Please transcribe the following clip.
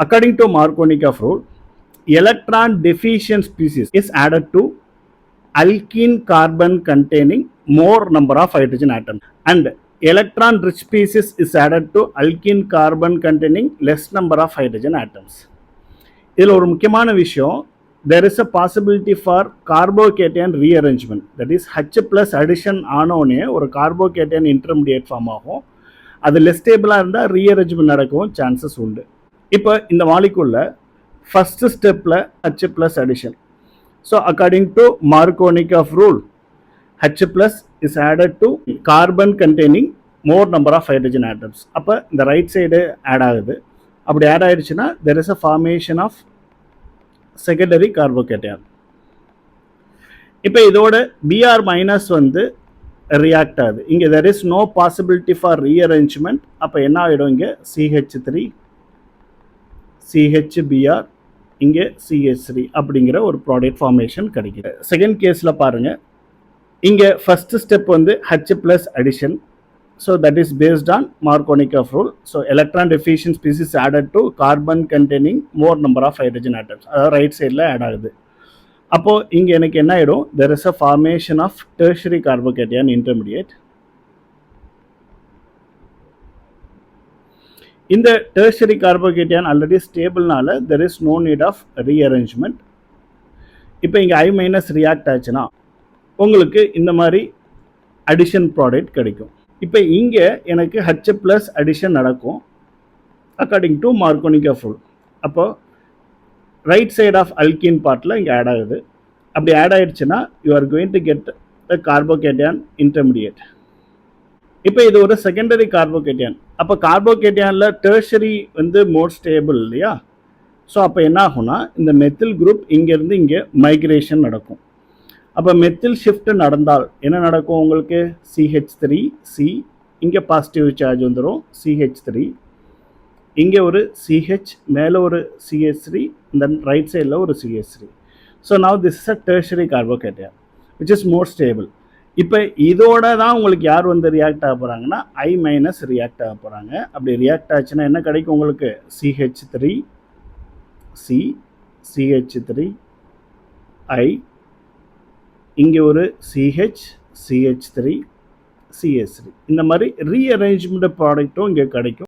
According to Markovnikov rule, electron deficient species is added to alkene carbon containing more number of hydrogen atoms, and electron rich species is added to alkene carbon containing less number of hydrogen atoms. இதில் ஒரு முக்கியமான விஷயம், there is a possibility for carbocation rearrangement, that is H plus addition ஆனோடனே ஒரு carbocation intermediate form ஆகும். அது less ஸ்டேபிளாக இருந்தால் ரீஅரேஞ்ச்மெண்ட் நடக்கவும் சான்சஸ் உண்டு. இப்போ இந்த மாலிகுலில் ஃபர்ஸ்ட் ஸ்டெப்பில் H plus addition. So according to Markovnikov rule, H plus is added to carbon containing more number of hydrogen atoms. அப்போ இந்த ரைட் சைடு ஆட் ஆகுது. அப்படி ஆட் ஆயிடுச்சுன்னா there is a formation of secondary carbocation. இப்போ இதோட Br minus வந்து react ஆகுது. இங்கே there is no possibility for rearrangement. அப்போ என்ன ஆகிடும், இங்கே CH3 CHBr இங்கே CH3 அப்படிங்கிற ஒரு ப்ராடக்ட் ஃபார்மேஷன் கிடைக்குது. செகண்ட் கேஸில் பாருங்கள், இங்கே ஃபர்ஸ்ட் ஸ்டெப் வந்து H plus addition. So that is based on Markovnikov rule. So electron deficient species added to carbon containing more number of hydrogen atoms. அதாவது right சைடில் ஆட் ஆகுது. அப்போது இங்கே எனக்கு என்ன ஆகிடும், there is a formation of tertiary carbocation intermediate. இந்த tertiary carbocation already ஸ்டேபிள்னால there is no need of rearrangement. இப்போ இங்கே I மைனஸ் ரியாக்ட் ஆச்சுன்னா உங்களுக்கு இந்த மாதிரி அடிஷன் ப்ராடக்ட் கிடைக்கும். இப்போ இங்கே எனக்கு H plus addition நடக்கும் அக்கார்டிங் டு Markovnikov rule. அப்போது ரைட் சைட் ஆஃப் அல்கீன் பார்ட்டில் இங்கே ஆட் ஆகுது. அப்படி ஆட் ஆகிடுச்சுன்னா you are going to get the carbocation intermediate. இப்போ இது ஒரு செகண்டரி கார்போகேட்டியான். அப்போ கார்போகேட்டியானில் டெர்ஷரி வந்து மோர் ஸ்டேபிள் இல்லையா? ஸோ அப்போ என்ன ஆகும்னா இந்த மெத்தில் குரூப் இங்கேருந்து இங்கே மைக்ரேஷன் நடக்கும். அப்போ மெத்தில் ஷிஃப்ட் நடந்தால் என்ன நடக்கும், உங்களுக்கு CH3C இங்கே பாசிட்டிவ் சார்ஜ் வந்துடும், CH3 இங்கே ஒரு CH மேலே ஒரு CH3, தென் ரைட் சைடில் ஒரு CH3. So now this is a tertiary carbocation which is more stable. இப்போ இதோட தான் உங்களுக்கு யார் வந்து ரியாக்ட் ஆக போகிறாங்கன்னா I மைனஸ் ரியாக்ட் ஆக போகிறாங்க. அப்படி ரியாக்ட் ஆச்சுன்னா என்ன கிடைக்கும் உங்களுக்கு, CH3C CH3I இங்கே ஒரு CH CH3 CH3 இந்த மாதிரி ரீஅரேஞ்ச்மெண்ட் ப்ராடக்ட்டும் இங்கே கிடைக்கும்.